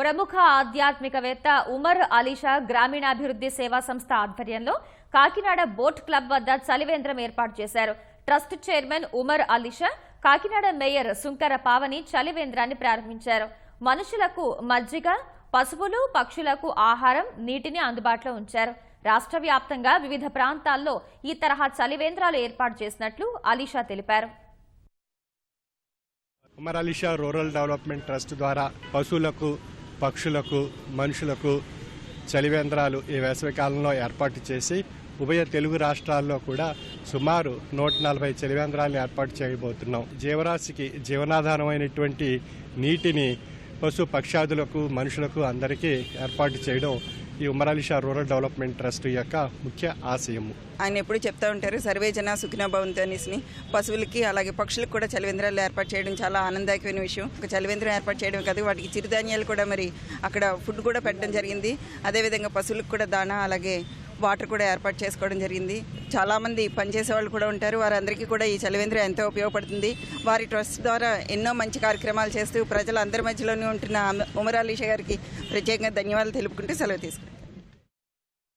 ప్రముఖ ఆధ్యాత్మికవేత్త ఉమర్ అలీషా గ్రామీణాభివృద్ధి సేవా సంస్థ ఆధ్వర్యంలో కాకినాడ బోట్ క్లబ్ వద్ద చలివేంద్రం ఏర్పాటు చేశారు. Trust chairman Umar Alisha, Kakinada mayor Sunkara Pavani చలివేంద్రాన్ని ప్రారంభించారు. మనుషులకు మజ్జిగ, పశువులు, పక్షులకు ఆహారం, నీటిని అందుబాటులో ఉంచారు. రాష్ట్ర వ్యాప్తంగా వివిధ ప్రాంతాల్లో ఈ తరహా చలివేంద్రాలు ఏర్పాటు చేసినట్లు అలీషా తెలిపారు. Umar Alisha rural development trust ద్వారా పశువులకు, పక్షులకు, మనుషులకు చలివేంద్రాలు ఈ వేసవి కాలంలో ఏర్పాటు చేసి ఉభయ తెలుగు రాష్ట్రాల్లో కూడా సుమారు 140 చలివేంద్రాలను ఏర్పాటు చేయబోతున్నాం. జీవరాశికి జీవనాధారమైనటువంటి నీటిని పశు పక్షాదులకు, మనుషులకు అందరికీ ఏర్పాటు చేయడం ఈ Umar Alisha rural development trust యొక్క ముఖ్య ఆశయము. ఆయన ఎప్పుడు చెప్తా ఉంటారు, సర్వేజన సుఖినో భవంతు అనేసి. పశువులకి అలాగే పక్షులకు కూడా చలివేంద్రాలు ఏర్పాటు చేయడం చాలా ఆనందదాయకమైన విషయం. ఒక చలివేంద్రం ఏర్పాటు చేయడం కాదు, వాటికి చిరుధాన్యాలు కూడా మరి అక్కడ ఫుడ్ కూడా పెట్టడం జరిగింది. అదేవిధంగా పశువులకు కూడా దానా, అలాగే వాటర్ కూడా ఏర్పాటు చేసుకోవడం జరిగింది. చాలామంది పనిచేసే వాళ్ళు కూడా ఉంటారు, వారందరికీ కూడా ఈ చలివేంద్రం ఎంతో ఉపయోగపడుతుంది. వారి ట్రస్ట్ ద్వారా ఎన్నో మంచి కార్యక్రమాలు చేస్తూ ప్రజలందరి మధ్యలోనే ఉంటున్న ఉమర్ అలీషా గారికి ప్రత్యేకంగా ధన్యవాదాలు తెలుపుకుంటూ సెలవు తీసుకుంటాం.